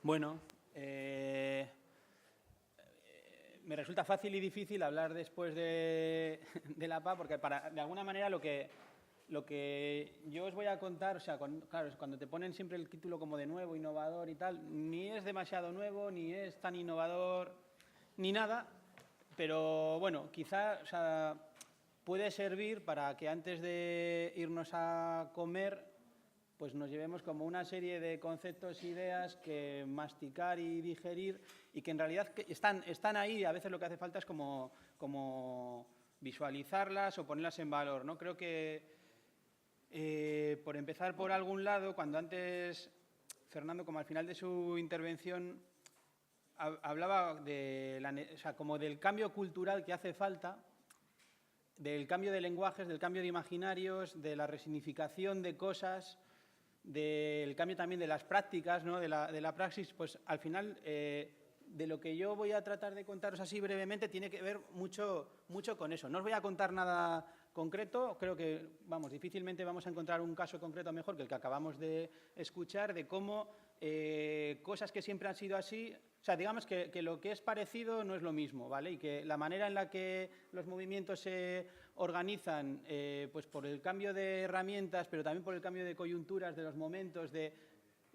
Bueno, me resulta fácil y difícil hablar después de la PA, porque de alguna manera lo que yo os voy a contar, o sea, claro, cuando te ponen siempre el título como de nuevo, innovador y tal, ni es demasiado nuevo, ni es tan innovador, ni nada, pero bueno, quizá, o sea, puede servir para que antes de irnos a comer, pues nos llevemos como una serie de conceptos, ideas que masticar y digerir y que en realidad están ahí y a veces lo que hace falta es como visualizarlas o ponerlas en valor, ¿no? Creo que, por empezar por algún lado, cuando antes Fernando, como al final de su intervención, hablaba o sea, como del cambio cultural que hace falta, del cambio de lenguajes, del cambio de imaginarios, de la resignificación de cosas, del cambio también de las prácticas, ¿no? de la praxis, pues al final de lo que yo voy a tratar de contaros así brevemente tiene que ver mucho con eso. No os voy a contar nada concreto, creo que, vamos, difícilmente vamos a encontrar un caso concreto mejor que el que acabamos de escuchar, de cómo cosas que siempre han sido así, o sea, digamos que lo que es parecido no es lo mismo, ¿vale? Y que la manera en la que los movimientos se organizan, pues por el cambio de herramientas, pero también por el cambio de coyunturas, de los momentos,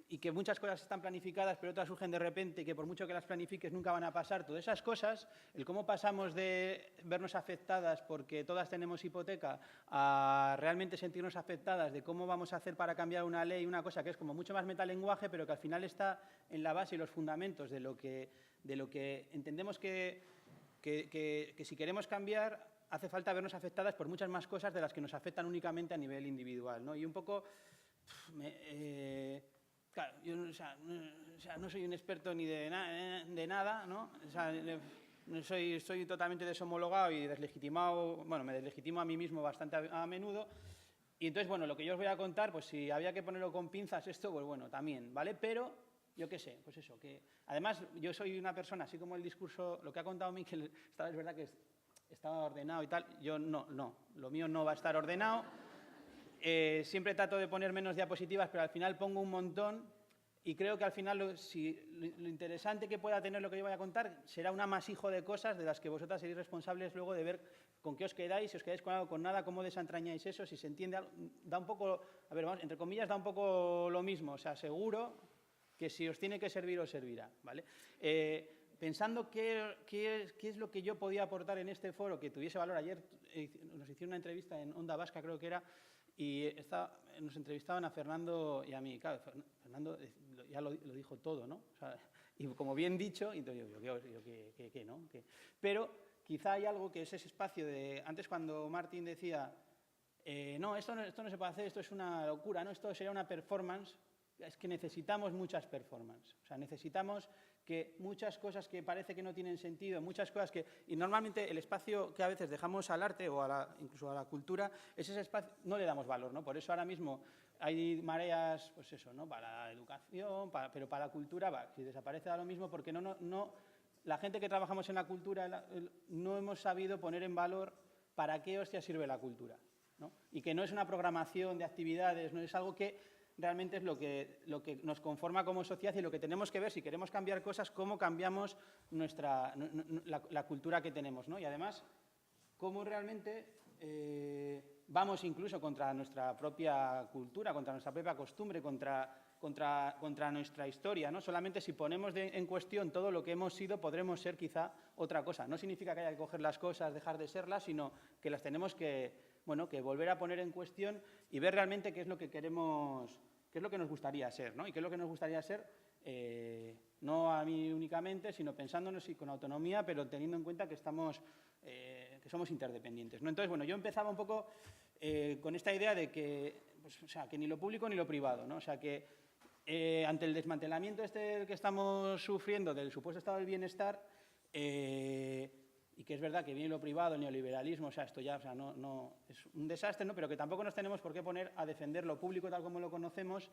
y que muchas cosas están planificadas, pero otras surgen de repente y que por mucho que las planifiques nunca van a pasar. Todas esas cosas, el cómo pasamos de vernos afectadas porque todas tenemos hipoteca a realmente sentirnos afectadas, de cómo vamos a hacer para cambiar una ley, una cosa que es como mucho más metalenguaje, pero que al final está en la base y los fundamentos de lo que entendemos que si queremos cambiar hace falta vernos afectadas por muchas más cosas de las que nos afectan únicamente a nivel individual, ¿no? Y un poco, claro, yo o sea, no soy un experto ni de nada, ¿no? O sea, soy totalmente deshomologado y deslegitimado, bueno, me deslegitimo a mí mismo bastante a menudo. Y entonces, bueno, lo que yo os voy a contar, pues si había que ponerlo con pinzas esto, pues bueno, también, ¿vale? Pero yo qué sé, pues eso, que además yo soy una persona, así como el discurso, lo que ha contado Miquel, es verdad que estaba ordenado y tal, yo no, lo mío no va a estar ordenado. Siempre trato de poner menos diapositivas, pero al final pongo un montón y creo que al final lo interesante que pueda tener lo que yo voy a contar será un amasijo de cosas de las que vosotras seréis responsables luego de ver con qué os quedáis, si os quedáis con algo, con nada, cómo desentrañáis eso, si se entiende algo, da un poco, a ver, vamos, entre comillas, da un poco lo mismo, o sea, seguro que si os tiene que servir, os servirá, ¿vale? Pensando qué es lo que yo podía aportar en este foro que tuviese valor. Ayer nos hicieron una entrevista en Onda Vasca, creo que era, y nos entrevistaban a Fernando y a mí. Claro, Fernando ya lo dijo todo, ¿no? O sea, y como bien dicho, entonces ¿qué no? Pero quizá hay algo que es ese espacio de... Antes cuando Martín decía, no, esto no se puede hacer, esto es una locura, ¿no? Esto sería una performance. Es que necesitamos muchas performances. O sea, necesitamos que muchas cosas que parece que no tienen sentido, muchas cosas que... Y normalmente el espacio que a veces dejamos al arte o incluso a la cultura, es ese espacio, no le damos valor, ¿no? Por eso ahora mismo hay mareas, pues eso, ¿no? Para la educación, pero para la cultura, si desaparece da lo mismo, porque la gente que trabajamos en la cultura no hemos sabido poner en valor para qué hostia sirve la cultura, ¿no? Y que no es una programación de actividades, no es algo que realmente es lo que nos conforma como sociedad y lo que tenemos que ver, si queremos cambiar cosas, cómo cambiamos la cultura que tenemos, ¿no? Y además, cómo realmente vamos incluso contra nuestra propia cultura, contra nuestra propia costumbre, contra nuestra historia, ¿no? Solamente si ponemos en cuestión todo lo que hemos sido, podremos ser quizá otra cosa. No significa que haya que coger las cosas, dejar de serlas, sino que las tenemos que volver a poner en cuestión y ver realmente qué es lo que queremos, qué es lo que nos gustaría ser, ¿no? Y qué es lo que nos gustaría ser, no a mí únicamente, sino pensándonos y con autonomía, pero teniendo en cuenta que somos interdependientes, ¿no? Entonces, bueno, yo empezaba un poco con esta idea de que, pues, o sea, que ni lo público ni lo privado, ¿no? O sea, que ante el desmantelamiento que estamos sufriendo del supuesto estado del bienestar, y que es verdad que viene lo privado, el neoliberalismo, o sea, esto ya, o sea, no es un desastre, ¿no? Pero que tampoco nos tenemos por qué poner a defender lo público tal como lo conocemos,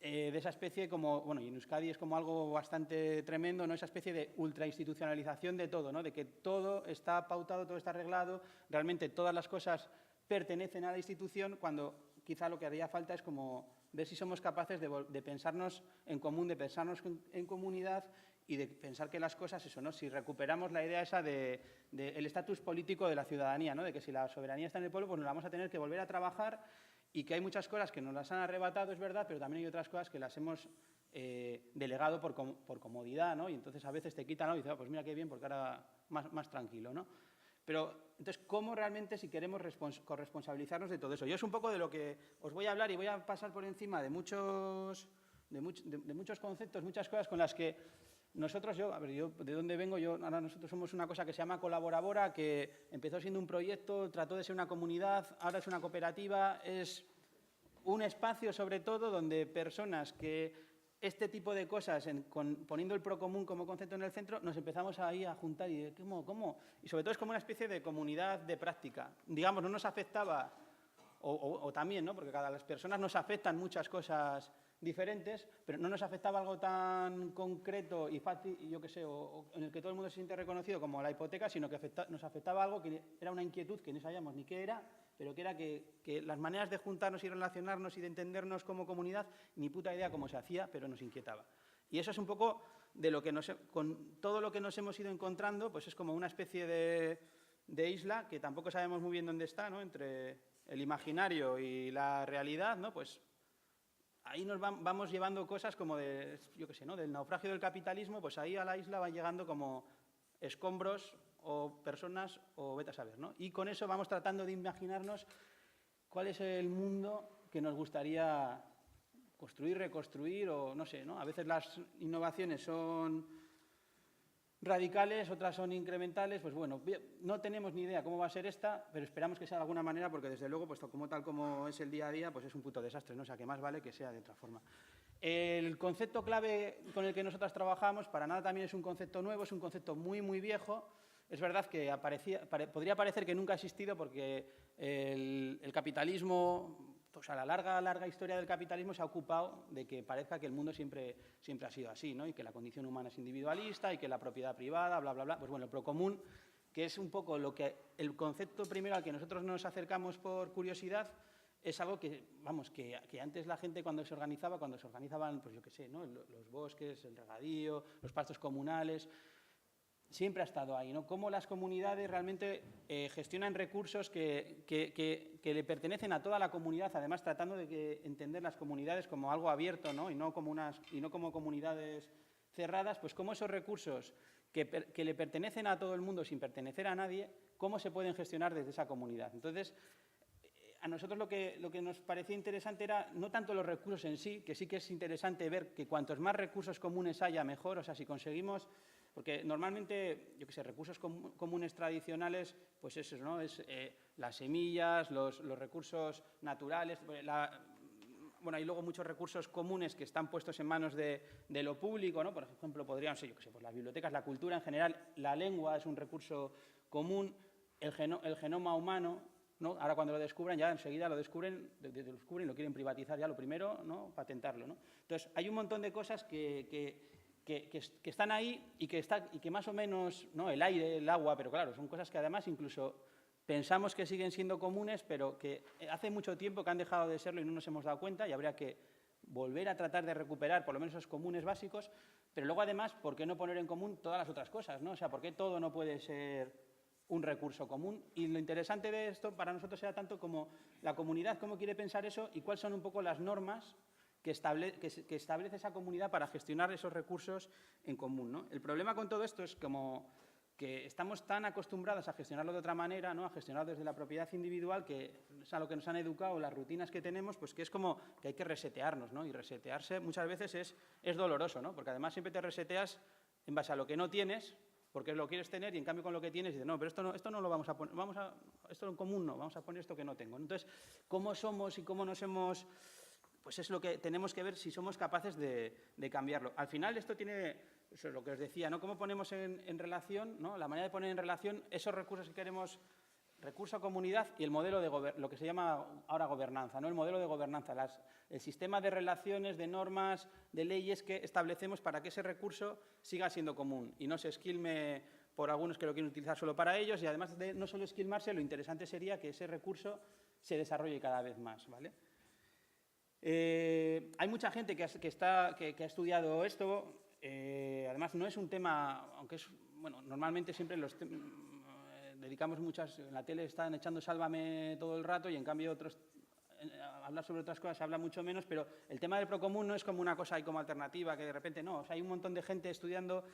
de esa especie como, bueno, y en Euskadi es como algo bastante tremendo, ¿no? Esa especie de ultrainstitucionalización de todo, ¿no? De que todo está pautado, todo está arreglado, realmente todas las cosas pertenecen a la institución, cuando quizá lo que haría falta es como ver si somos capaces de pensarnos en común, de pensarnos en comunidad y de pensar que las cosas, eso, ¿no? Si recuperamos la idea esa del estatus político de la ciudadanía, ¿no? De que si la soberanía está en el pueblo, pues nos la vamos a tener que volver a trabajar y que hay muchas cosas que nos las han arrebatado, es verdad, pero también hay otras cosas que las hemos delegado por comodidad, ¿no? Y entonces a veces te quitan, ¿no? Y dices, pues mira qué bien, porque ahora más tranquilo, ¿no? Pero, entonces, ¿cómo realmente si queremos corresponsabilizarnos de todo eso? Yo es un poco de lo que os voy a hablar y voy a pasar por encima de muchos conceptos, muchas cosas con las que nosotros, yo de dónde vengo, ahora nosotros somos una cosa que se llama Colaborabora, que empezó siendo un proyecto, trató de ser una comunidad, ahora es una cooperativa, es un espacio sobre todo donde personas que este tipo de cosas, poniendo el procomún como concepto en el centro, nos empezamos ahí a juntar y ¿cómo? Y sobre todo es como una especie de comunidad de práctica. Digamos, no nos afectaba, o también, ¿no? Porque cada las personas nos afectan muchas cosas diferentes, pero no nos afectaba algo tan concreto y fácil, yo qué sé, o en el que todo el mundo se siente reconocido como la hipoteca, sino que nos afectaba algo que era una inquietud que no sabíamos ni qué era, pero que era que las maneras de juntarnos y relacionarnos y de entendernos como comunidad, ni puta idea cómo se hacía, pero nos inquietaba. Y eso es un poco de lo que con todo lo que nos hemos ido encontrando, pues es como una especie de isla que tampoco sabemos muy bien dónde está, ¿no? Entre el imaginario y la realidad, ¿no? Pues ahí nos vamos llevando cosas como yo qué sé, ¿no? Del naufragio del capitalismo, pues ahí a la isla van llegando como escombros o personas o vete a saber, ¿no? Y con eso vamos tratando de imaginarnos cuál es el mundo que nos gustaría construir, reconstruir o no sé, ¿no? A veces las innovaciones son radicales, otras son incrementales, pues bueno, no tenemos ni idea cómo va a ser esta, pero esperamos que sea de alguna manera porque desde luego, pues tal como es el día a día, pues es un puto desastre, ¿no? O sea, que más vale que sea de otra forma. El concepto clave con el que nosotros trabajamos, para nada también es un concepto nuevo, es un concepto muy, muy viejo. Es verdad que podría parecer que nunca ha existido porque el capitalismo, o sea, la larga historia del capitalismo se ha ocupado de que parezca que el mundo siempre ha sido así, ¿no? Y que la condición humana es individualista y que la propiedad privada, bla, bla, bla. Pues bueno, el procomún, que es un poco el concepto primero al que nosotros nos acercamos por curiosidad, es algo que, vamos, que antes la gente cuando se organizaban, pues yo qué sé, ¿no? Los bosques, el regadío, los pastos comunales, siempre ha estado ahí, ¿no? Cómo las comunidades realmente gestionan recursos que le pertenecen a toda la comunidad, además tratando de entender las comunidades como algo abierto, ¿no? Y no como comunidades cerradas, pues cómo esos recursos que le pertenecen a todo el mundo sin pertenecer a nadie, cómo se pueden gestionar desde esa comunidad. Entonces, a nosotros lo que nos parecía interesante era no tanto los recursos en sí, que sí que es interesante ver que cuantos más recursos comunes haya, mejor. O sea, si conseguimos, porque normalmente, yo qué sé, recursos comunes tradicionales, pues eso, ¿no? Es las semillas, los recursos naturales, bueno, hay luego muchos recursos comunes que están puestos en manos de lo público, ¿no? Por ejemplo, podrían ser, yo qué sé, pues las bibliotecas, la cultura en general, la lengua es un recurso común, el genoma humano, ¿no? Ahora cuando lo descubran, ya enseguida lo descubren y lo quieren privatizar ya lo primero, ¿no? Patentarlo, ¿no? Entonces, hay un montón de cosas que están ahí y que más o menos, ¿no? El aire, el agua, pero claro, son cosas que además incluso pensamos que siguen siendo comunes, pero que hace mucho tiempo que han dejado de serlo y no nos hemos dado cuenta y habría que volver a tratar de recuperar por lo menos esos comunes básicos, pero luego además, ¿por qué no poner en común todas las otras cosas, ¿no? O sea, ¿por qué todo no puede ser un recurso común? Y lo interesante de esto para nosotros era tanto como la comunidad, cómo quiere pensar eso y cuáles son un poco las normas que establece esa comunidad para gestionar esos recursos en común, ¿no? El problema con todo esto es como que estamos tan acostumbrados a gestionarlo de otra manera, ¿no? A gestionarlo desde la propiedad individual, que es a lo que nos han educado, las rutinas que tenemos, pues que es como que hay que resetearnos, ¿no? Y resetearse muchas veces es doloroso, ¿no? Porque además siempre te reseteas en base a lo que no tienes, porque lo quieres tener y en cambio con lo que tienes dices, no, pero esto no lo vamos a poner, esto en común no, vamos a poner esto que no tengo. Entonces, ¿cómo somos y cómo nos hemos...? Pues es lo que tenemos que ver si somos capaces de cambiarlo. Al final esto tiene, eso es lo que os decía, ¿no? ¿Cómo ponemos en relación, ¿no? La manera de poner en relación esos recursos que queremos, recurso comunidad y el modelo de lo que se llama ahora gobernanza, ¿no? El modelo de gobernanza, el sistema de relaciones, de normas, de leyes que establecemos para que ese recurso siga siendo común y no se esquilme por algunos que lo quieren utilizar solo para ellos y además de no solo esquilmarse, lo interesante sería que ese recurso se desarrolle cada vez más, ¿vale? Hay mucha gente que ha estudiado esto. Además, no es un tema, aunque es, bueno, normalmente siempre dedicamos muchas, en la tele están echando Sálvame todo el rato y en cambio otros, hablar sobre otras cosas se habla mucho menos, pero el tema del procomún no es como una cosa ahí como alternativa, que de repente no, o sea, hay un montón de gente estudiando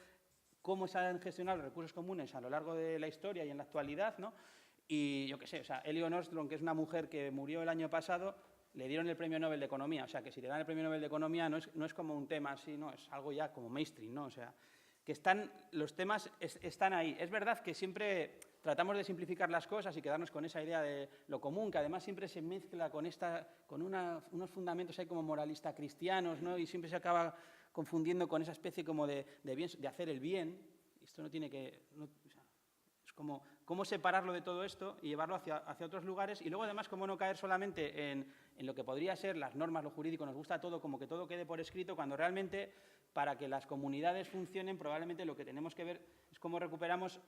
cómo se han gestionado los recursos comunes a lo largo de la historia y en la actualidad, ¿no? Y yo qué sé, o sea, Elinor Ostrom, que es una mujer que murió el año pasado, le dieron el Premio Nobel de Economía. O sea, que si le dan el Premio Nobel de Economía no es como un tema así, no, es algo ya como mainstream, ¿no? O sea, que los temas están ahí. Es verdad que siempre tratamos de simplificar las cosas y quedarnos con esa idea de lo común, que además siempre se mezcla con unos fundamentos ahí como moralistas cristianos, ¿no? Y siempre se acaba confundiendo con esa especie como de hacer el bien. Esto no tiene que... No, o sea, es como cómo separarlo de todo esto y llevarlo hacia otros lugares y luego además cómo no caer solamente en lo que podría ser las normas, lo jurídico, nos gusta todo, como que todo quede por escrito, cuando realmente para que las comunidades funcionen probablemente lo que tenemos que ver es cómo recuperamos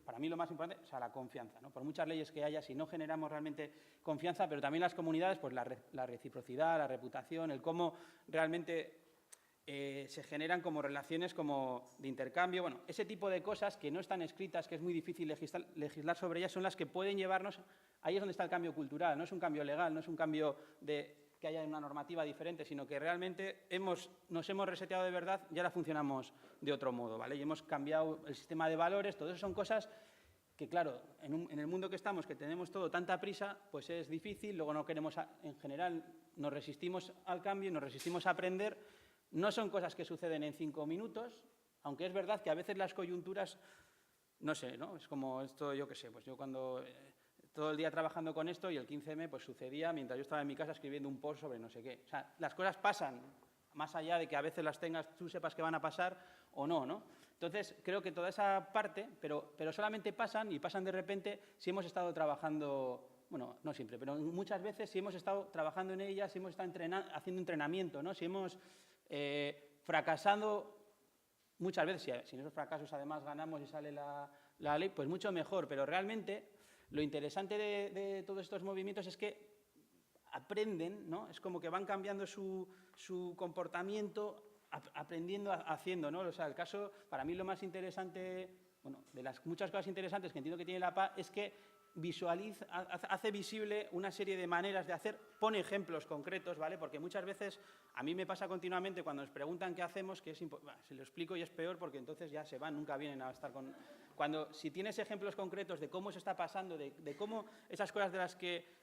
para mí lo más importante, o sea, la confianza, ¿no? Por muchas leyes que haya, si no generamos realmente confianza, pero también las comunidades, pues la reciprocidad, la reputación, el cómo realmente se generan como relaciones como de intercambio. Bueno, ese tipo de cosas que no están escritas, que es muy difícil legislar sobre ellas, son las que pueden llevarnos... Ahí es donde está el cambio cultural, no es un cambio legal, no es un cambio de que haya una normativa diferente, sino que realmente nos hemos reseteado de verdad y ahora funcionamos de otro modo, ¿vale? Y hemos cambiado el sistema de valores, todo eso son cosas que, claro, en el mundo que estamos, que tenemos todo tanta prisa, pues es difícil, luego no queremos, en general, nos resistimos al cambio, nos resistimos a aprender. No son cosas que suceden en 5 minutos, aunque es verdad que a veces las coyunturas, no sé, ¿no? Es como esto, yo qué sé, pues yo cuando todo el día trabajando con esto y el 15M pues sucedía mientras yo estaba en mi casa escribiendo un post sobre no sé qué. O sea, las cosas pasan, más allá de que a veces las tengas, tú sepas que van a pasar o no, ¿no? Entonces, creo que toda esa parte, pero solamente pasan y pasan de repente si hemos estado trabajando... Bueno, no siempre, pero muchas veces si hemos estado trabajando en ellas, si hemos estado haciendo entrenamiento, ¿no? Si hemos fracasado muchas veces, si en esos fracasos además ganamos y sale la ley, pues mucho mejor, pero realmente lo interesante de todos estos movimientos es que aprenden, ¿no? Es como que van cambiando su comportamiento, aprendiendo, haciendo, ¿no? O sea, el caso, para mí lo más interesante, bueno, de las muchas cosas interesantes que entiendo que tiene la PA es que hace visible una serie de maneras de hacer, pone ejemplos concretos, ¿vale? Porque muchas veces, a mí me pasa continuamente cuando nos preguntan qué hacemos, que se lo explico y es peor porque entonces ya se van, nunca vienen a estar con... Si tienes ejemplos concretos de cómo se está pasando, de cómo esas cosas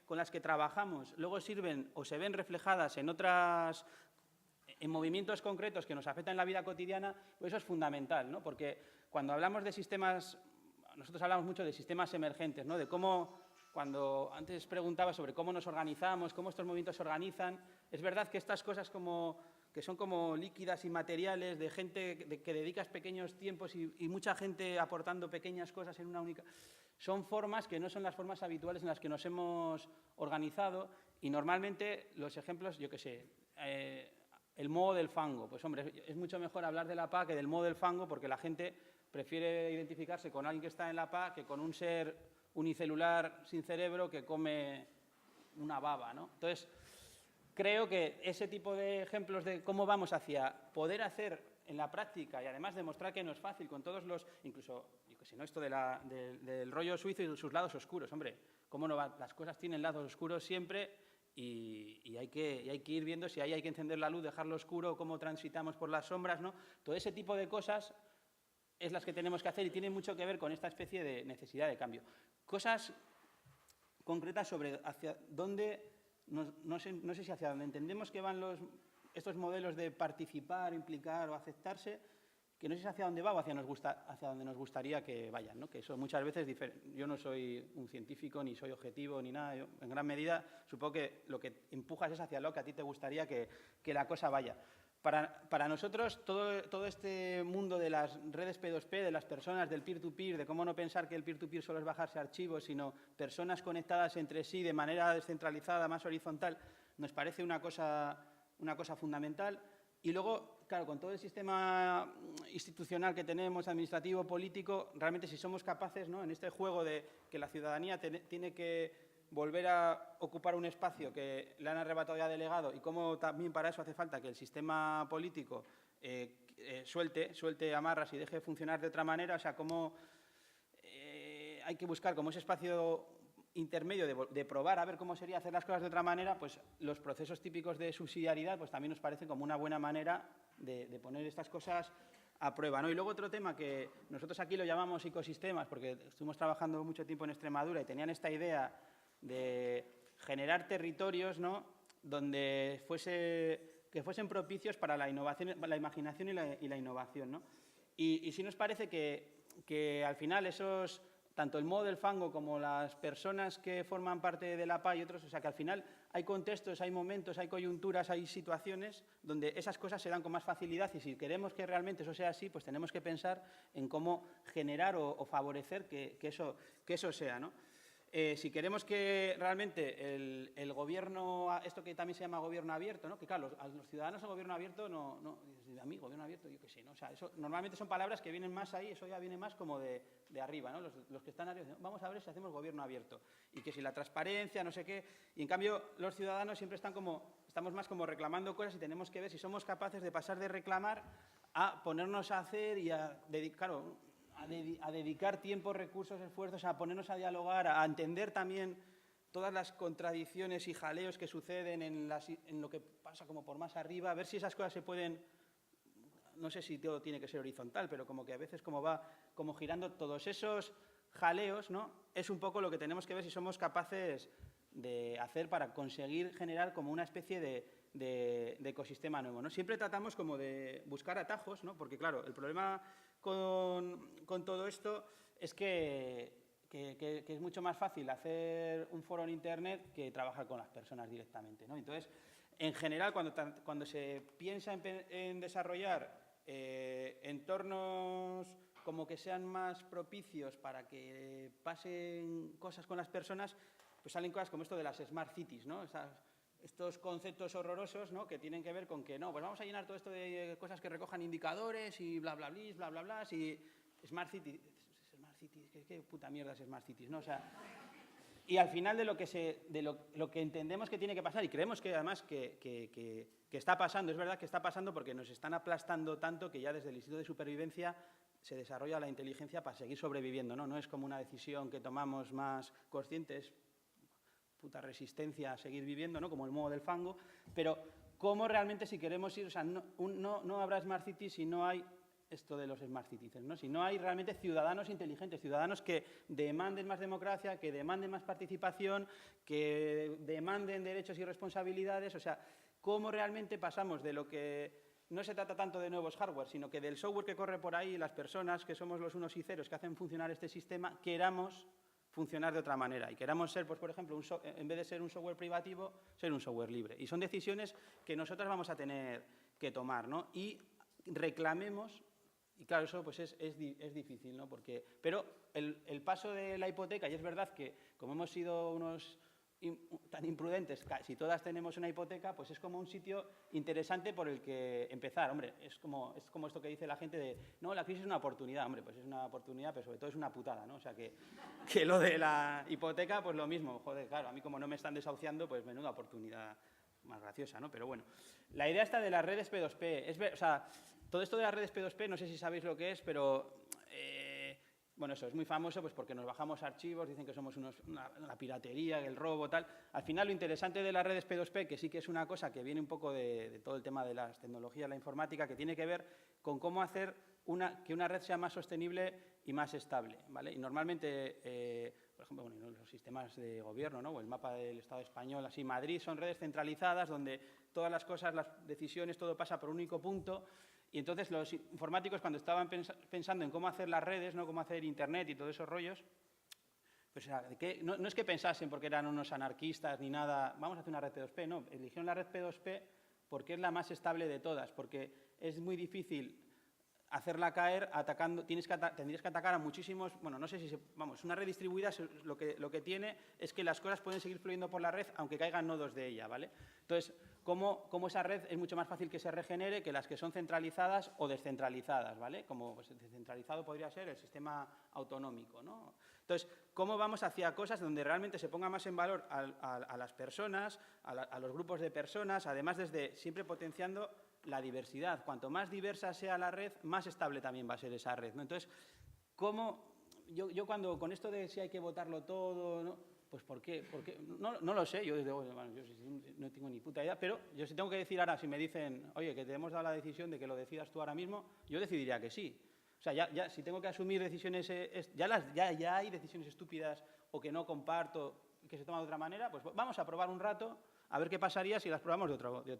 con las que trabajamos luego sirven o se ven reflejadas en movimientos concretos que nos afectan en la vida cotidiana, pues eso es fundamental, ¿no? Porque cuando hablamos de sistemas... Nosotros hablamos mucho de sistemas emergentes, ¿no? De cómo, cuando antes preguntaba sobre cómo nos organizamos, cómo estos movimientos se organizan, es verdad que estas cosas que son como líquidas y materiales, de gente que dedicas pequeños tiempos y mucha gente aportando pequeñas cosas en una única... Son formas que no son las formas habituales en las que nos hemos organizado y normalmente los ejemplos, yo qué sé, el modo del fango. Pues hombre, es mucho mejor hablar de la PA que del modo del fango porque la gente prefiere identificarse con alguien que está en la PA que con un ser unicelular sin cerebro que come una baba, ¿no? Entonces, creo que ese tipo de ejemplos de cómo vamos hacia poder hacer en la práctica y además demostrar que no es fácil con todos los... Incluso, yo que sé, ¿no? Esto del rollo suizo y sus lados oscuros. Hombre, ¿cómo no va? Las cosas tienen lados oscuros siempre y hay que ir viendo si ahí hay que encender la luz, dejarlo oscuro, cómo transitamos por las sombras, ¿no? Todo ese tipo de cosas es las que tenemos que hacer y tienen mucho que ver con esta especie de necesidad de cambio. Cosas concretas sobre hacia dónde, no sé si hacia dónde entendemos que van estos modelos de participar, implicar o aceptarse, que no sé si hacia dónde va o hacia dónde nos gustaría que vayan, ¿no? Que eso muchas veces yo no soy un científico, ni soy objetivo, ni nada. Yo, en gran medida, supongo que lo que empujas es hacia lo que a ti te gustaría que la cosa vaya. Para nosotros, todo este mundo de las redes P2P, de las personas, del peer-to-peer, de cómo no pensar que el peer-to-peer solo es bajarse archivos, sino personas conectadas entre sí de manera descentralizada, más horizontal, nos parece una cosa fundamental. Y luego, claro, con todo el sistema institucional que tenemos, administrativo, político, realmente si somos capaces, ¿no? En este juego de que la ciudadanía tiene que volver a ocupar un espacio que le han arrebatado ya delegado y cómo también para eso hace falta que el sistema político suelte amarras y deje de funcionar de otra manera, o sea, cómo hay que buscar como ese espacio intermedio de probar a ver cómo sería hacer las cosas de otra manera, pues los procesos típicos de subsidiariedad pues también nos parecen como una buena manera de poner estas cosas a prueba, ¿no? Y luego otro tema que nosotros aquí lo llamamos ecosistemas, porque estuvimos trabajando mucho tiempo en Extremadura y tenían esta idea de generar territorios, ¿no?, donde que fuesen propicios para la innovación, la imaginación y la innovación, ¿no? Y sí nos parece que al final esos, tanto el modo del fango como las personas que forman parte de la PA y otros, o sea que al final hay contextos, hay momentos, hay coyunturas, hay situaciones donde esas cosas se dan con más facilidad y si queremos que realmente eso sea así, pues tenemos que pensar en cómo generar o favorecer que eso sea, ¿no? Si queremos que realmente el gobierno, esto que también se llama gobierno abierto, ¿no?, que claro, a los ciudadanos el gobierno abierto a mí gobierno abierto, yo qué sé, ¿no? O sea, eso normalmente son palabras que vienen más ahí, eso ya viene más como de arriba, ¿no? Los que están arriba dicen, vamos a ver si hacemos gobierno abierto y que si la transparencia, no sé qué, y en cambio los ciudadanos siempre estamos más como reclamando cosas y tenemos que ver si somos capaces de pasar de reclamar a ponernos a hacer y a dedicar tiempo, recursos, esfuerzos, a ponernos a dialogar, a entender también todas las contradicciones y jaleos que suceden en lo que pasa como por más arriba, a ver si esas cosas se pueden, no sé si todo tiene que ser horizontal, pero como que a veces como va como girando todos esos jaleos, ¿no?, es un poco lo que tenemos que ver si somos capaces de hacer para conseguir generar como una especie de ecosistema nuevo, ¿no? Siempre tratamos como de buscar atajos, ¿no?, porque claro, el problema con todo esto es que es mucho más fácil hacer un foro en Internet que trabajar con las personas directamente, ¿no? Entonces, en general, cuando se piensa en desarrollar entornos como que sean más propicios para que pasen cosas con las personas, pues salen cosas como esto de las Smart Cities, ¿no? Estos conceptos horrorosos, ¿no?, que tienen que ver con que, no, pues vamos a llenar todo esto de cosas que recojan indicadores y bla, bla, bla, bla, bla, y Smart Cities, ¿qué puta mierda es Smart Cities, ¿no? O sea, y al final de lo que entendemos que tiene que pasar, y creemos que además que está pasando, es verdad que está pasando porque nos están aplastando tanto que ya desde el Instituto de Supervivencia se desarrolla la inteligencia para seguir sobreviviendo, ¿no? No es como una decisión que tomamos más conscientes, puta resistencia a seguir viviendo, ¿no?, como el modo del fango, pero cómo realmente si queremos ir, o sea, no habrá Smart Cities si no hay esto de los Smart Citizens, ¿no?, si no hay realmente ciudadanos inteligentes, ciudadanos que demanden más democracia, que demanden más participación, que demanden derechos y responsabilidades, o sea, cómo realmente pasamos de lo que no se trata tanto de nuevos hardware, sino que del software que corre por ahí, las personas que somos los unos y ceros que hacen funcionar este sistema, queramos funcionar de otra manera y queramos ser, pues por ejemplo, en vez de ser un software privativo, ser un software libre. Y son decisiones que nosotros vamos a tener que tomar, ¿no? Y reclamemos, y claro, eso pues es difícil, ¿no? Pero el paso de la hipoteca, y es verdad que como hemos sido unos tan imprudentes, si todas tenemos una hipoteca, pues es como un sitio interesante por el que empezar. Hombre, es como esto que dice la gente de, no, la crisis es una oportunidad. Hombre, pues es una oportunidad, pero sobre todo es una putada, ¿no? O sea, que lo de la hipoteca, pues lo mismo. Joder, claro, a mí como no me están desahuciando, pues menuda oportunidad más graciosa, ¿no? Pero bueno, la idea esta de las redes P2P, o sea, todo esto de las redes P2P, no sé si sabéis lo que es, pero bueno, eso es muy famoso pues porque nos bajamos archivos, dicen que somos la piratería, el robo, tal. Al final, lo interesante de las redes P2P, que sí que es una cosa que viene un poco de todo el tema de las tecnologías, la informática, que tiene que ver con cómo hacer que una red sea más sostenible y más estable, ¿vale? Y normalmente, por ejemplo, bueno, los sistemas de gobierno, ¿no?, o el mapa del Estado español, así, Madrid, son redes centralizadas donde todas las cosas, las decisiones, todo pasa por un único punto. Y entonces los informáticos, cuando estaban pensando en cómo hacer las redes, ¿no?, cómo hacer Internet y todos esos rollos, pues no es que pensasen porque eran unos anarquistas ni nada, vamos a hacer una red P2P, no, eligieron la red P2P porque es la más estable de todas, porque es muy difícil hacerla caer atacando, tendrías que atacar a muchísimos, bueno, no sé si, vamos, una red distribuida lo que tiene es que las cosas pueden seguir fluyendo por la red aunque caigan nodos de ella, ¿vale? Entonces, como esa red es mucho más fácil que se regenere que las que son centralizadas o descentralizadas, ¿vale? Como pues, descentralizado podría ser el sistema autonómico, ¿no? Entonces, ¿cómo vamos hacia cosas donde realmente se ponga más en valor a las personas, a los grupos de personas, además desde siempre potenciando la diversidad? Cuanto más diversa sea la red, más estable también va a ser esa red, ¿no? Entonces, ¿cómo? Yo cuando, con esto de si hay que votarlo todo, ¿no? Pues ¿por qué? No lo sé, yo desde luego, bueno, yo no tengo ni puta idea, pero yo si tengo que decir ahora, si me dicen, oye, que te hemos dado la decisión de que lo decidas tú ahora mismo, yo decidiría que sí. O sea, ya si tengo que asumir decisiones, ya hay decisiones estúpidas o que no comparto y que se toman de otra manera, pues vamos a probar un rato a ver qué pasaría si las probamos de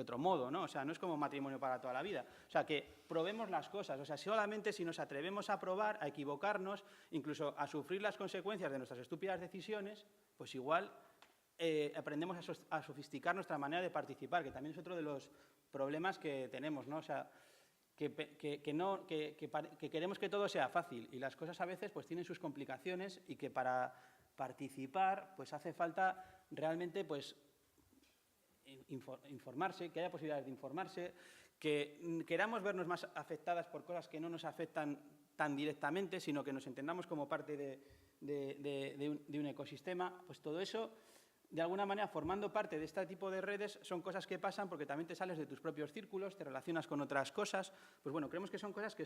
otro modo, ¿no? O sea, no es como matrimonio para toda la vida. O sea, que probemos las cosas. O sea, solamente si nos atrevemos a probar, a equivocarnos, incluso a sufrir las consecuencias de nuestras estúpidas decisiones, pues igual aprendemos a sofisticar nuestra manera de participar, que también es otro de los problemas que tenemos, ¿no? O sea, que queremos que todo sea fácil y las cosas a veces pues tienen sus complicaciones y que para participar pues hace falta realmente pues informarse, que haya posibilidades de informarse, que queramos vernos más afectadas por cosas que no nos afectan tan directamente, sino que nos entendamos como parte de un ecosistema. Pues todo eso, de alguna manera, formando parte de este tipo de redes, son cosas que pasan porque también te sales de tus propios círculos, te relacionas con otras cosas. Pues bueno, creemos que son cosas que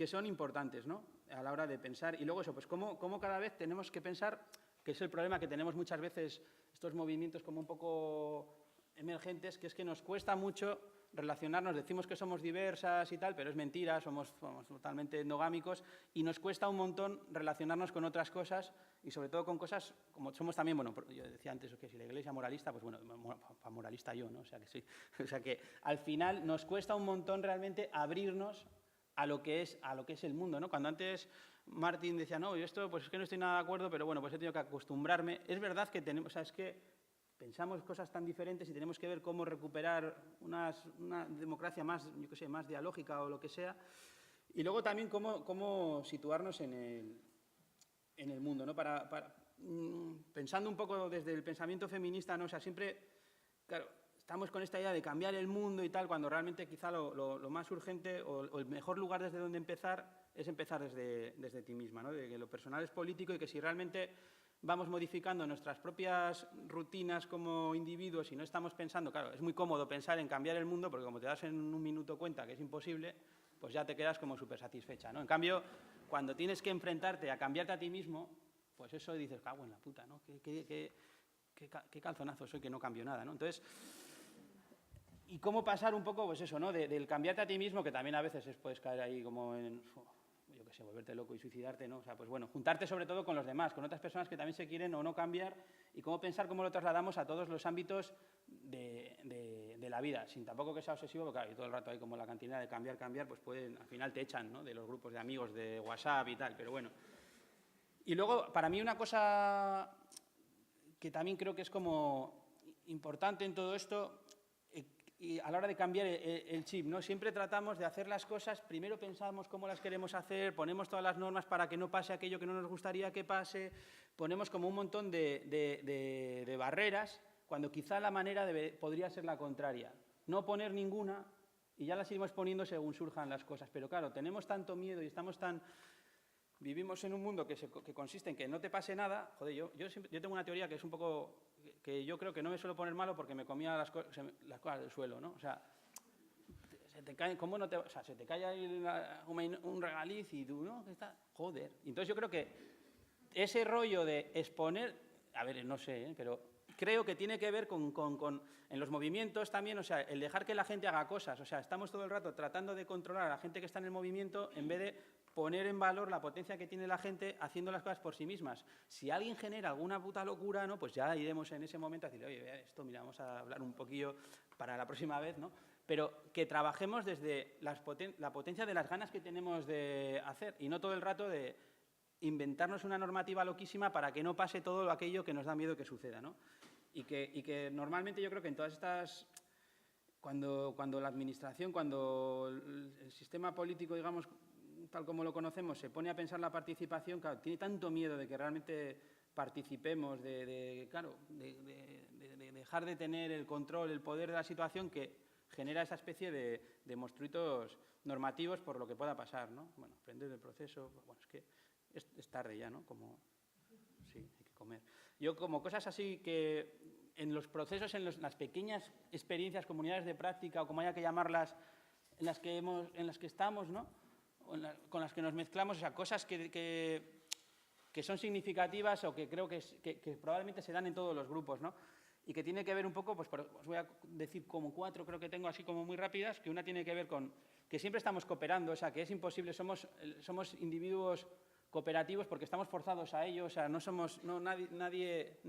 son importantes, ¿no? A la hora de pensar. Y luego eso, pues cómo cada vez tenemos que pensar, que es el problema que tenemos muchas veces, estos movimientos como un poco emergentes, que es que nos cuesta mucho relacionarnos, decimos que somos diversas y tal, pero es mentira, somos totalmente endogámicos y nos cuesta un montón relacionarnos con otras cosas y sobre todo con cosas como somos también, bueno, yo decía antes que si la Iglesia moralista, pues bueno, moralista yo, ¿no? O sea que sí, o sea que al final nos cuesta un montón realmente abrirnos a lo que es el mundo, ¿no? Cuando antes Martín decía, no, yo esto pues es que no estoy nada de acuerdo, pero bueno, pues he tenido que acostumbrarme. Es verdad que tenemos, o sea, es que pensamos cosas tan diferentes y tenemos que ver cómo recuperar una democracia más, yo qué sé, más dialógica o lo que sea. Y luego también cómo situarnos en el mundo, ¿no? Pensando un poco desde el pensamiento feminista, ¿no? O sea, siempre, claro, estamos con esta idea de cambiar el mundo y tal, cuando realmente quizá lo más urgente o el mejor lugar desde donde empezar es empezar desde ti misma, ¿no? De que lo personal es político y que si realmente vamos modificando nuestras propias rutinas como individuos y no estamos pensando, claro, es muy cómodo pensar en cambiar el mundo porque como te das en un minuto cuenta que es imposible, pues ya te quedas como súper satisfecha, ¿no? En cambio, cuando tienes que enfrentarte a cambiarte a ti mismo, pues eso dices, cago en la puta, ¿no? ¿Qué calzonazo soy que no cambio nada, ¿no? Entonces, ¿y cómo pasar un poco, pues eso, ¿no? Del cambiarte a ti mismo, que también a veces puedes caer ahí como en, yo qué sé, volverte loco y suicidarte, ¿no? O sea, pues bueno, juntarte sobre todo con los demás, con otras personas que también se quieren o no cambiar y cómo pensar cómo lo trasladamos a todos los ámbitos de la vida, sin tampoco que sea obsesivo, porque claro, y todo el rato hay como la cantidad de cambiar, pues pueden, al final te echan, ¿no? De los grupos de amigos de WhatsApp y tal, pero bueno. Y luego, para mí una cosa que también creo que es como importante en todo esto, y a la hora de cambiar el chip, ¿no? Siempre tratamos de hacer las cosas, primero pensamos cómo las queremos hacer, ponemos todas las normas para que no pase aquello que no nos gustaría que pase, ponemos como un montón de barreras, cuando quizá la manera podría ser la contraria. No poner ninguna y ya las iremos poniendo según surjan las cosas. Pero claro, tenemos tanto miedo y estamos tan... Vivimos en un mundo que consiste en que no te pase nada. Joder, yo tengo una teoría que es un poco... que yo creo que no me suelo poner malo porque me comía las cosas del suelo, ¿no? O sea, se te cae, ¿cómo no te...? O sea, se te cae ahí un regaliz y tú, ¿no? ¿Qué está? Joder. Entonces yo creo que ese rollo de exponer... A ver, no sé, pero creo que tiene que ver en los movimientos también, o sea, el dejar que la gente haga cosas. O sea, estamos todo el rato tratando de controlar a la gente que está en el movimiento en vez de poner en valor la potencia que tiene la gente haciendo las cosas por sí mismas. Si alguien genera alguna puta locura, ¿no? Pues ya iremos en ese momento a decir, oye, esto, mira, vamos a hablar un poquillo para la próxima vez, ¿no? Pero que trabajemos desde la potencia de las ganas que tenemos de hacer y no todo el rato de inventarnos una normativa loquísima para que no pase todo aquello que nos da miedo que suceda, ¿no? Y que normalmente yo creo que en todas estas... Cuando la administración, cuando el sistema político, digamos, tal como lo conocemos, se pone a pensar la participación, claro, tiene tanto miedo de que realmente participemos, de dejar de tener el control, el poder de la situación, que genera esa especie de monstruitos normativos por lo que pueda pasar, ¿no? Bueno, aprender del proceso, bueno, es que Es tarde ya, ¿no? Como, sí, hay que comer. Yo como cosas así que en los procesos, en las pequeñas experiencias, comunidades de práctica o como haya que llamarlas, en las que estamos, ¿no? Con las que nos mezclamos, o sea, cosas que son significativas o que creo que probablemente se dan en todos los grupos, ¿no? Y que tiene que ver un poco, pues os voy a decir como 4, creo que tengo así como muy rápidas, que una tiene que ver con que siempre estamos cooperando, o sea, que es imposible, somos individuos cooperativos porque estamos forzados a ello, o sea, nadie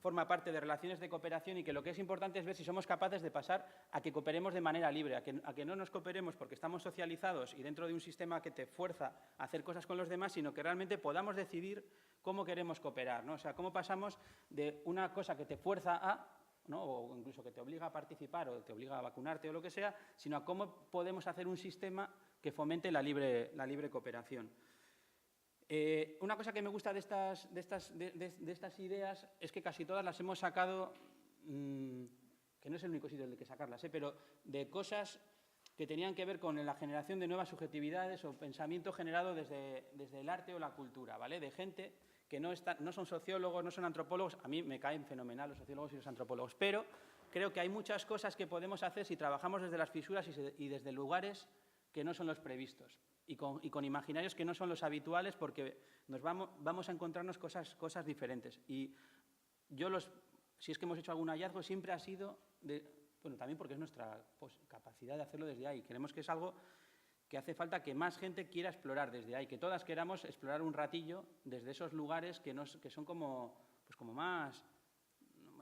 forma parte de relaciones de cooperación y que lo que es importante es ver si somos capaces de pasar a que cooperemos de manera libre, a que no nos cooperemos porque estamos socializados y dentro de un sistema que te fuerza a hacer cosas con los demás, sino que realmente podamos decidir cómo queremos cooperar, ¿no? O sea, cómo pasamos de una cosa que te fuerza a, ¿no? O incluso que te obliga a participar o te obliga a vacunarte o lo que sea, sino a cómo podemos hacer un sistema que fomente la libre cooperación. Una cosa que me gusta de estas ideas es que casi todas las hemos sacado, que no es el único sitio en el que sacarlas, pero de cosas que tenían que ver con la generación de nuevas subjetividades o pensamiento generado desde el arte o la cultura, ¿vale? De gente que no son sociólogos, no son antropólogos. A mí me caen fenomenal los sociólogos y los antropólogos, pero creo que hay muchas cosas que podemos hacer si trabajamos desde las fisuras y desde lugares que no son los previstos y con imaginarios que no son los habituales porque vamos a encontrarnos cosas diferentes. Y si es que hemos hecho algún hallazgo, siempre ha sido, bueno, también porque es nuestra capacidad de hacerlo desde ahí. Creemos que es algo que hace falta que más gente quiera explorar desde ahí, que todas queramos explorar un ratillo desde esos lugares que son como más...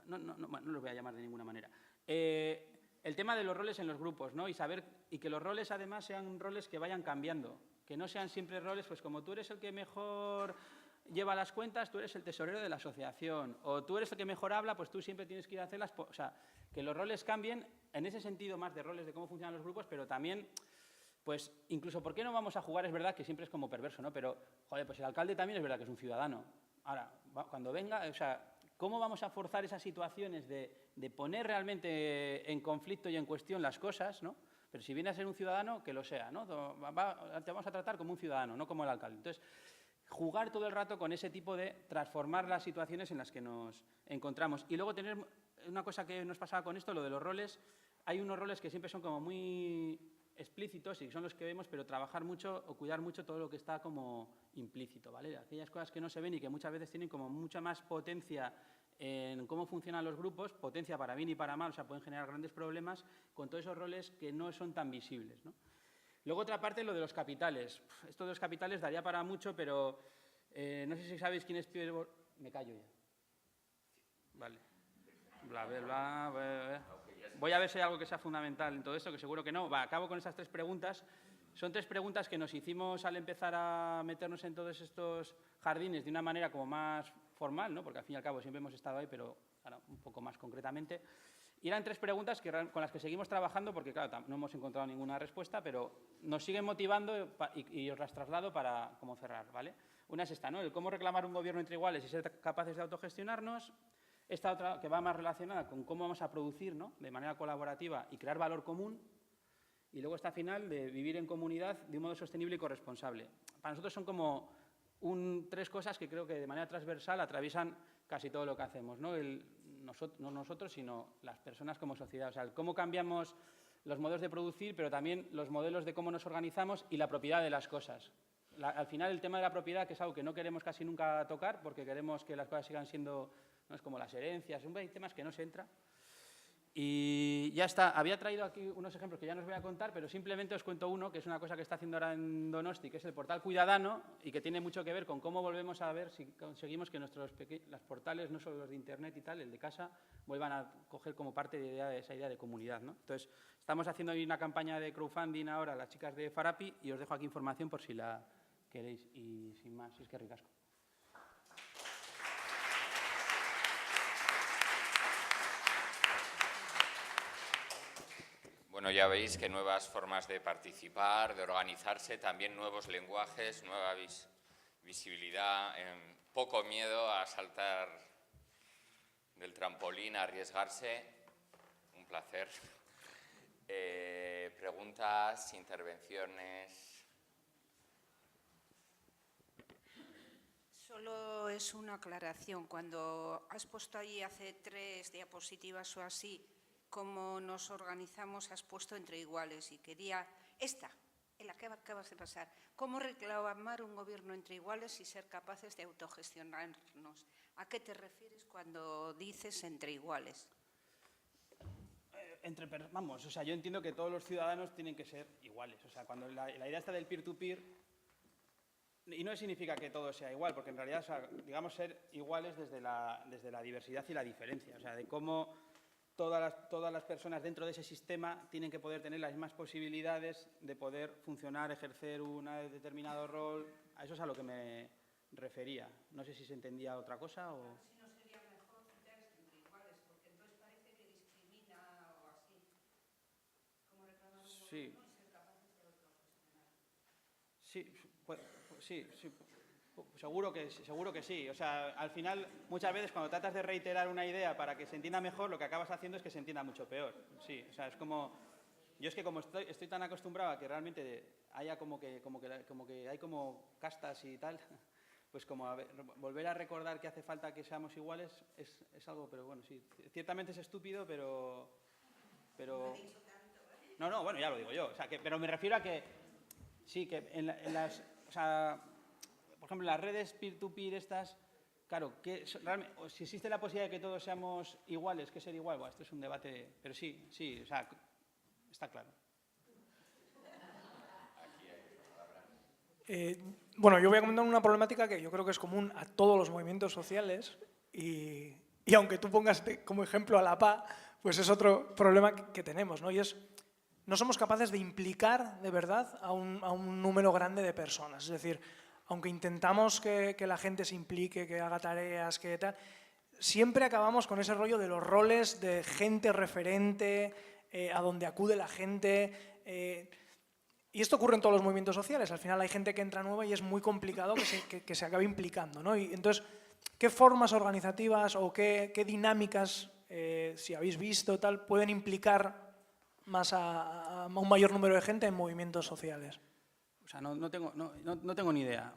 No los voy a llamar de ninguna manera. El tema de los roles en los grupos, ¿no? Y que los roles además sean roles que vayan cambiando, que no sean siempre roles, pues como tú eres el que mejor lleva las cuentas, tú eres el tesorero de la asociación, o tú eres el que mejor habla, pues tú siempre tienes que ir a hacerlas. O sea, que los roles cambien en ese sentido más de roles de cómo funcionan los grupos, pero también, pues incluso, ¿por qué no vamos a jugar? Es verdad que siempre es como perverso, ¿no? Pero, joder, pues el alcalde también es verdad que es un ciudadano. Ahora, cuando venga, o sea, ¿cómo vamos a forzar esas situaciones de poner realmente en conflicto y en cuestión las cosas, ¿no? Pero si viene a ser un ciudadano, que lo sea, ¿no? Te vamos a tratar como un ciudadano, no como el alcalde. Entonces, jugar todo el rato con ese tipo de transformar las situaciones en las que nos encontramos. Y luego tener una cosa que nos pasaba con esto, lo de los roles. Hay unos roles que siempre son como muy explícitos y son los que vemos, pero trabajar mucho o cuidar mucho todo lo que está como implícito, ¿vale? Aquellas cosas que no se ven y que muchas veces tienen como mucha más potencia en cómo funcionan los grupos, potencia para bien y para mal, o sea, pueden generar grandes problemas con todos esos roles que no son tan visibles, ¿no? Luego, otra parte, lo de los capitales. Esto de los capitales daría para mucho, pero no sé si sabéis quién es Pierre... Me callo ya. Vale. Bla, bla, bla, bla. Voy a ver si hay algo que sea fundamental en todo esto, que seguro que no. Acabo con estas 3 preguntas. Son 3 preguntas que nos hicimos al empezar a meternos en todos estos jardines de una manera como más formal, ¿no? Porque al fin y al cabo siempre hemos estado ahí, pero ahora un poco más concretamente. Y eran 3 preguntas con las que seguimos trabajando porque, claro, no hemos encontrado ninguna respuesta, pero nos siguen motivando y os las traslado para como cerrar, ¿vale? Una es esta, ¿no? El cómo reclamar un gobierno entre iguales y ser capaces de autogestionarnos. Esta otra, que va más relacionada con cómo vamos a producir, ¿no? De manera colaborativa y crear valor común. Y luego esta final de vivir en comunidad de un modo sostenible y corresponsable. Para nosotros son como 3 cosas que creo que de manera transversal atraviesan casi todo lo que hacemos, ¿no? No nosotros, sino las personas como sociedad. O sea, cómo cambiamos los modelos de producir, pero también los modelos de cómo nos organizamos y la propiedad de las cosas. Al final, el tema de la propiedad, que es algo que no queremos casi nunca tocar, porque queremos que las cosas sigan siendo, ¿no? Es como las herencias, hay temas que no se entra. Y ya está. Había traído aquí unos ejemplos que ya no os voy a contar, pero simplemente os cuento uno, que es una cosa que está haciendo ahora en Donosti, que es el portal Cuidadano, y que tiene mucho que ver con cómo volvemos a ver si conseguimos que los portales, no solo los de Internet y tal, el de casa, vuelvan a coger como parte de esa idea de comunidad, ¿no? Entonces, estamos haciendo ahí una campaña de crowdfunding ahora, las chicas de Farapi, y os dejo aquí información por si la queréis. Y sin más, es que ricasco. Bueno, ya veis que nuevas formas de participar, de organizarse, también nuevos lenguajes, nueva visibilidad, poco miedo a saltar del trampolín, a arriesgarse. Un placer. Preguntas, intervenciones. Solo es una aclaración. Cuando has puesto ahí hace 3 diapositivas o así, cómo nos organizamos, has puesto entre iguales. Y quería esta, en la que acabas de pasar. ¿Cómo reclamar un gobierno entre iguales y ser capaces de autogestionarnos? ¿A qué te refieres cuando dices entre iguales? Vamos, o sea, yo entiendo que todos los ciudadanos tienen que ser iguales. O sea, cuando la idea está del peer-to-peer, y no significa que todo sea igual, porque en realidad, o sea, digamos, ser iguales desde la diversidad y la diferencia. O sea, de cómo todas las personas dentro de ese sistema tienen que poder tener las mismas posibilidades de poder funcionar, ejercer un determinado rol. A eso es a lo que me refería. No sé si se entendía otra cosa o... Si no sería mejor citar entre iguales, porque entonces parece que discrimina o así. ¿Cómo reclamar un gobierno y ser capaces de autogestionar? Sí, sí. Seguro que sí. O sea, al final, muchas veces cuando tratas de reiterar una idea para que se entienda mejor, lo que acabas haciendo es que se entienda mucho peor. Sí, o sea, es como... Yo es que como estoy tan acostumbrado a que realmente haya como que hay como castas y tal, pues como volver a recordar que hace falta que seamos iguales es algo, pero bueno, sí. Ciertamente es estúpido, pero... No, bueno, ya lo digo yo. O sea, pero me refiero a que... Sí, que en las... O sea, por ejemplo, en las redes peer-to-peer estas, claro, si existe la posibilidad de que todos seamos iguales, ¿qué ser igual? Bueno, esto es un debate, pero sí, o sea, está claro. Bueno, yo voy a comentar una problemática que yo creo que es común a todos los movimientos sociales y aunque tú pongas como ejemplo a la PA, pues es otro problema que tenemos, ¿no? Y es, no somos capaces de implicar de verdad a un número grande de personas. Es decir, aunque intentamos que la gente se implique, que haga tareas, que tal, siempre acabamos con ese rollo de los roles de gente referente, a donde acude la gente. Y esto ocurre en todos los movimientos sociales. Al final hay gente que entra nueva y es muy complicado que se acabe implicando, ¿no? Y entonces, ¿qué formas organizativas o qué dinámicas, si habéis visto, tal, pueden implicar más a un mayor número de gente en movimientos sociales? O sea, no tengo ni idea.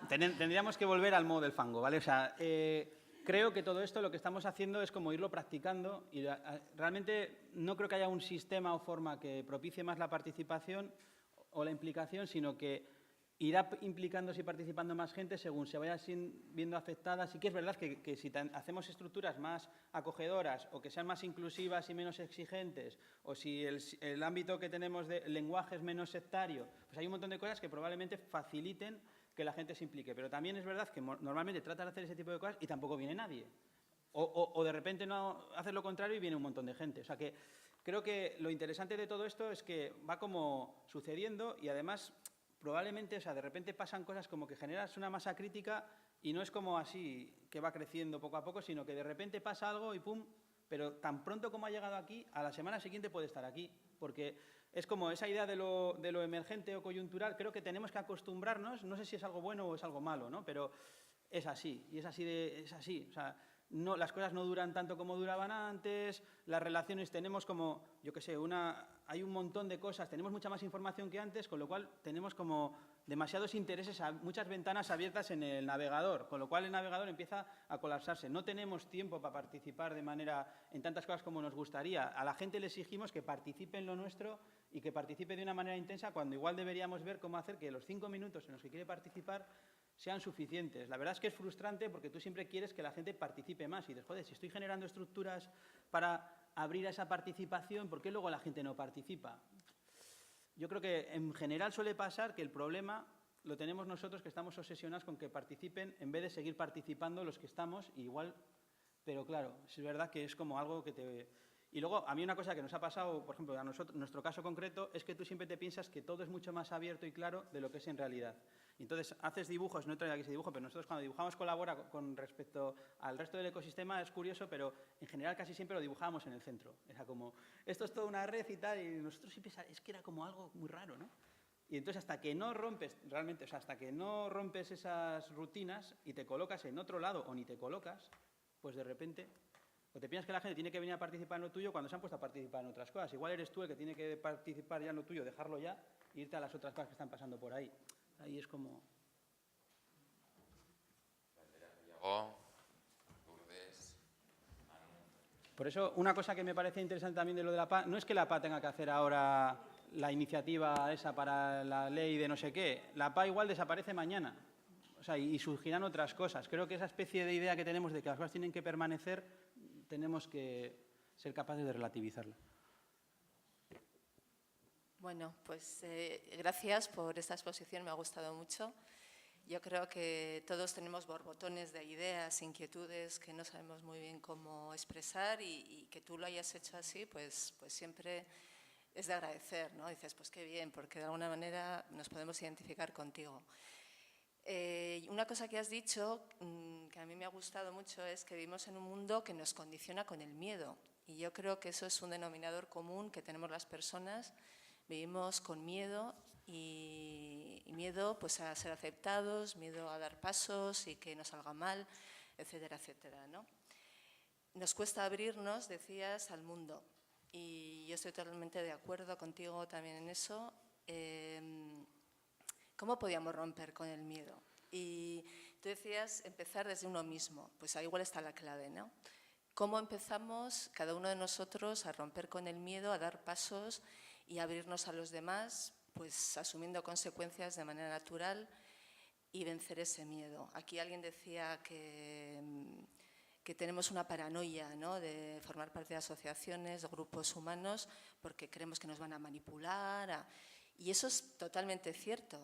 Tendríamos que volver al modo del fango, ¿vale? O sea, creo que todo esto lo que estamos haciendo es como irlo practicando y realmente no creo que haya un sistema o forma que propicie más la participación o la implicación, sino que irá implicándose y participando más gente según se vaya viendo afectada. Sí que es verdad que si hacemos estructuras más acogedoras o que sean más inclusivas y menos exigentes, o si el ámbito que tenemos de lenguaje es menos sectario, pues hay un montón de cosas que probablemente faciliten que la gente se implique. Pero también es verdad que normalmente tratan de hacer ese tipo de cosas y tampoco viene nadie. O de repente no haces lo contrario y viene un montón de gente. O sea que creo que lo interesante de todo esto es que va como sucediendo y además... Probablemente, o sea, de repente pasan cosas como que generas una masa crítica y no es como así que va creciendo poco a poco, sino que de repente pasa algo y pum, pero tan pronto como ha llegado aquí, a la semana siguiente puede estar aquí, porque es como esa idea de lo emergente o coyuntural, creo que tenemos que acostumbrarnos, no sé si es algo bueno o es algo malo, ¿no? Pero es así, y es así, o sea, no, las cosas no duran tanto como duraban antes, las relaciones tenemos como, yo qué sé, hay un montón de cosas, tenemos mucha más información que antes, con lo cual tenemos como demasiados intereses, muchas ventanas abiertas en el navegador, con lo cual el navegador empieza a colapsarse. No tenemos tiempo para participar en tantas cosas como nos gustaría. A la gente le exigimos que participe en lo nuestro y que participe de una manera intensa, cuando igual deberíamos ver cómo hacer que los 5 minutos en los que quiere participar sean suficientes. La verdad es que es frustrante porque tú siempre quieres que la gente participe más y dices, joder, si estoy generando estructuras para abrir a esa participación, ¿por qué luego la gente no participa? Yo creo que en general suele pasar que el problema lo tenemos nosotros, que estamos obsesionados con que participen en vez de seguir participando los que estamos, igual, pero claro, es verdad que es como algo que te... Y luego, a mí una cosa que nos ha pasado, por ejemplo, en nuestro caso concreto, es que tú siempre te piensas que todo es mucho más abierto y claro de lo que es en realidad. Y entonces, haces dibujos, no he traído aquí ese dibujo, pero nosotros cuando dibujamos colabora con respecto al resto del ecosistema, es curioso, pero en general casi siempre lo dibujamos en el centro. Era como, esto es toda una red y tal, y nosotros siempre es que era como algo muy raro, ¿no? Y entonces, hasta que no rompes, realmente, o sea, hasta que no rompes esas rutinas y te colocas en otro lado o ni te colocas, pues de repente... O te piensas que la gente tiene que venir a participar en lo tuyo cuando se han puesto a participar en otras cosas. Igual eres tú el que tiene que participar ya en lo tuyo, dejarlo ya e irte a las otras cosas que están pasando por ahí. Ahí es como... Luego, Lourdes. Por eso, una cosa que me parece interesante también de lo de la PA, no es que la PA tenga que hacer ahora la iniciativa esa para la ley de no sé qué. La PA igual desaparece mañana. O sea, y surgirán otras cosas. Creo que esa especie de idea que tenemos de que las cosas tienen que permanecer, tenemos que ser capaces de relativizarla. Bueno, pues gracias por esta exposición, me ha gustado mucho. Yo creo que todos tenemos borbotones de ideas, inquietudes que no sabemos muy bien cómo expresar y que tú lo hayas hecho así, pues siempre es de agradecer, ¿no? Dices, pues qué bien, porque de alguna manera nos podemos identificar contigo. Una cosa que has dicho, que a mí me ha gustado mucho, es que vivimos en un mundo que nos condiciona con el miedo. Y yo creo que eso es un denominador común que tenemos las personas. Vivimos con miedo y miedo pues, a ser aceptados, miedo a dar pasos y que nos salga mal, etcétera, etcétera, ¿no? Nos cuesta abrirnos, decías, al mundo. Y yo estoy totalmente de acuerdo contigo también en eso. ¿Cómo podíamos romper con el miedo? Y tú decías empezar desde uno mismo. Pues ahí igual está la clave, ¿no? ¿Cómo empezamos cada uno de nosotros a romper con el miedo, a dar pasos y abrirnos a los demás, pues asumiendo consecuencias de manera natural y vencer ese miedo? Aquí alguien decía que tenemos una paranoia, ¿no?, de formar parte de asociaciones, de grupos humanos, porque creemos que nos van a manipular. Y eso es totalmente cierto.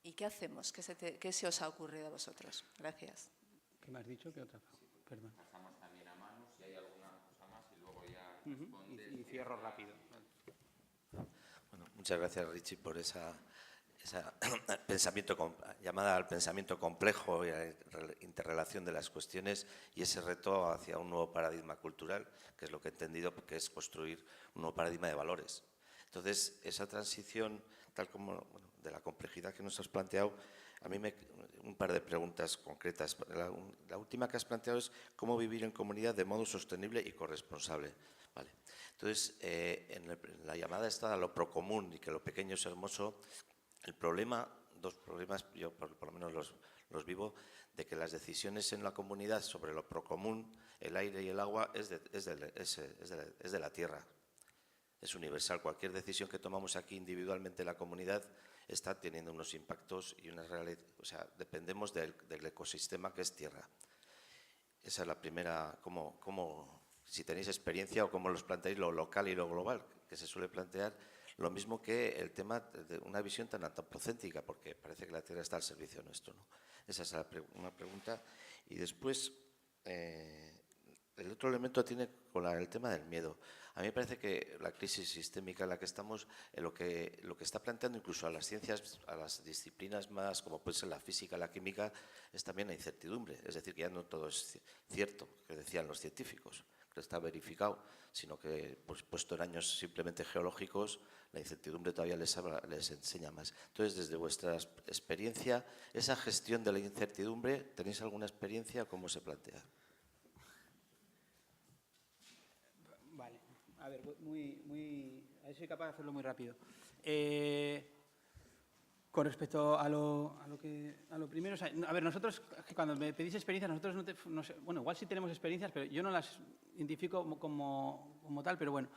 ¿Y qué hacemos? ¿Qué se os ha ocurrido a vosotros? Gracias. ¿Qué me has dicho? ¿Qué otra? Perdón. Pasamos también a Manu, si hay alguna cosa más, y luego ya respondes. Y cierro rápido. Bueno, muchas gracias, Richie, por esa llamada al pensamiento complejo y a la interrelación de las cuestiones y ese reto hacia un nuevo paradigma cultural, que es lo que he entendido, que es construir un nuevo paradigma de valores. Entonces, esa transición, tal como de la complejidad que nos has planteado, a mí un par de preguntas concretas. La última que has planteado es cómo vivir en comunidad de modo sostenible y corresponsable. Vale. Entonces, en la llamada está a lo procomún y que lo pequeño es hermoso. El problema, dos problemas, yo por lo menos los vivo, de que las decisiones en la comunidad sobre lo procomún, el aire y el agua, es de la tierra. Es universal. Cualquier decisión que tomamos aquí individualmente en la comunidad está teniendo unos impactos y una realidad. O sea, dependemos del ecosistema que es tierra. Esa es la primera, si tenéis experiencia o cómo los planteáis lo local y lo global, que se suele plantear lo mismo que el tema de una visión tan antropocéntrica, porque parece que la tierra está al servicio nuestro, ¿no? Esa es una pregunta. Y después, el otro elemento tiene con el tema del miedo. A mí me parece que la crisis sistémica en la que estamos, lo que está planteando incluso a las ciencias, a las disciplinas más, como puede ser la física, la química, es también la incertidumbre. Es decir, que ya no todo es cierto, que decían los científicos, que está verificado, sino que, pues, puesto en años simplemente geológicos, la incertidumbre todavía les enseña más. Entonces, desde vuestra experiencia, esa gestión de la incertidumbre, ¿tenéis alguna experiencia? ¿Cómo se plantea? Vale, a ver, a ver si soy capaz de hacerlo muy rápido. Con respecto a lo primero, o sea, a ver, nosotros, cuando me pedís experiencias, nosotros no sé, bueno, igual sí tenemos experiencias, pero yo no las identifico como tal, pero bueno.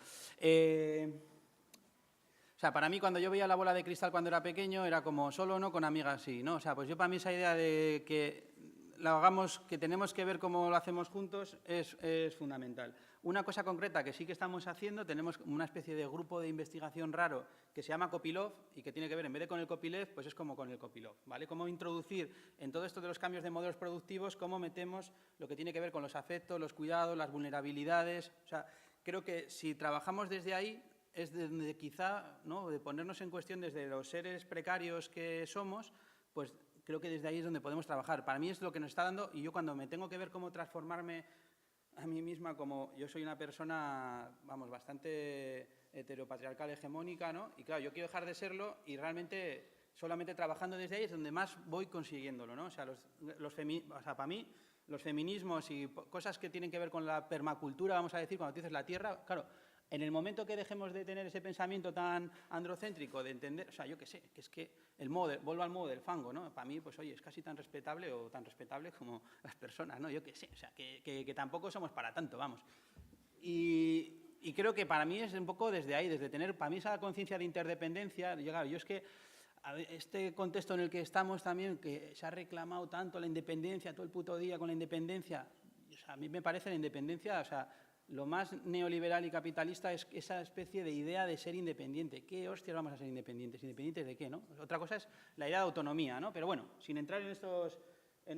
O sea, para mí, cuando yo veía la bola de cristal cuando era pequeño, era como solo, no, con amigas, sí, ¿no? O sea, pues yo para mí esa idea de que lo hagamos, que tenemos que ver cómo lo hacemos juntos, es fundamental. Una cosa concreta que sí que estamos haciendo, tenemos una especie de grupo de investigación raro que se llama Copylove y que tiene que ver, en vez de con el copyleft, pues es como con el Copylove, ¿vale? Cómo introducir en todo esto de los cambios de modelos productivos, cómo metemos lo que tiene que ver con los afectos, los cuidados, las vulnerabilidades. O sea, creo que si trabajamos desde ahí, es de quizá, ¿no?, de ponernos en cuestión desde los seres precarios que somos, pues creo que desde ahí es donde podemos trabajar. Para mí es lo que nos está dando, y yo cuando me tengo que ver cómo transformarme a mí misma, como yo soy una persona, vamos, bastante heteropatriarcal, hegemónica, ¿no? Y claro, yo quiero dejar de serlo y realmente solamente trabajando desde ahí es donde más voy consiguiéndolo, ¿no? O sea, para mí, los feminismos y cosas que tienen que ver con la permacultura, vamos a decir, cuando tú dices la tierra, claro, En el momento que dejemos de tener ese pensamiento tan androcéntrico, de entender, o sea, yo qué sé, que es que el modo, vuelvo al modo del fango, ¿no? Para mí, pues oye, es casi tan respetable o tan respetable como las personas, ¿no? Yo qué sé, o sea, que tampoco somos para tanto, vamos. Y creo que para mí es un poco desde ahí, desde tener, para mí esa conciencia de interdependencia, llegar, yo es que este contexto en el que estamos también, que se ha reclamado tanto la independencia, todo el puto día con la independencia, o sea, a mí me parece la independencia, o sea, lo más neoliberal y capitalista es esa especie de idea de ser independiente. ¿Qué hostias vamos a ser independientes? ¿Independientes de qué, no? Otra cosa es la idea de autonomía, ¿no? Pero bueno, sin entrar en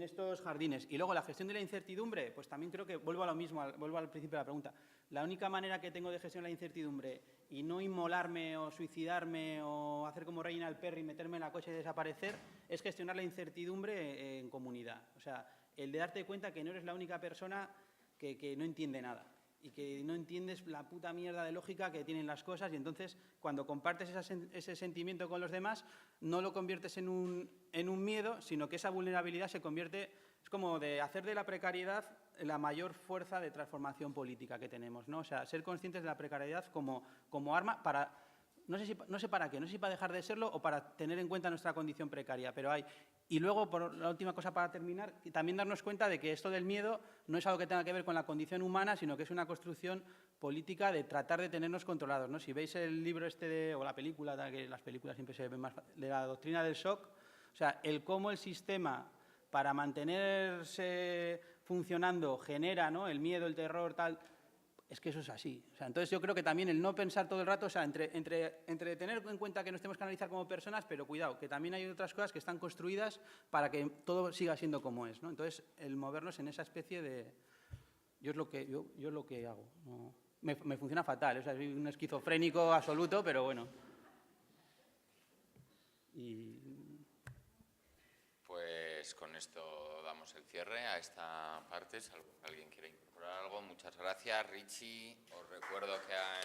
estos jardines. Y luego la gestión de la incertidumbre, pues también creo que vuelvo a lo mismo, vuelvo al principio de la pregunta. La única manera que tengo de gestionar la incertidumbre y no inmolarme o suicidarme o hacer como Reginald Perry, meterme en la coche y desaparecer, es gestionar la incertidumbre en comunidad. O sea, el de darte cuenta que no eres la única persona que no entiende nada y que no entiendes la puta mierda de lógica que tienen las cosas, y entonces cuando compartes ese sentimiento con los demás no lo conviertes en un miedo, sino que esa vulnerabilidad se convierte, es como de hacer de la precariedad la mayor fuerza de transformación política que tenemos, ¿no? O sea, ser conscientes de la precariedad como arma para, no sé para qué, no sé si para dejar de serlo o para tener en cuenta nuestra condición precaria, pero hay. Y luego, por la última cosa para terminar, también darnos cuenta de que esto del miedo no es algo que tenga que ver con la condición humana, sino que es una construcción política de tratar de tenernos controlados, ¿no? Si veis el libro o la película, que las películas siempre se ven más, de la doctrina del shock, o sea, el cómo el sistema para mantenerse funcionando genera, ¿no?, el miedo, el terror, tal. Es que eso es así. O sea, entonces yo creo que también el no pensar todo el rato, o sea, entre tener en cuenta que nos tenemos que analizar como personas, pero cuidado, que también hay otras cosas que están construidas para que todo siga siendo como es, ¿no? Entonces, el movernos en esa especie de... Yo es lo que hago. No, me funciona fatal, o sea, soy un esquizofrénico absoluto, pero bueno. Pues con esto damos el cierre a esta parte. Si alguien quiere incorporar algo, muchas gracias. Richie, os recuerdo que hay...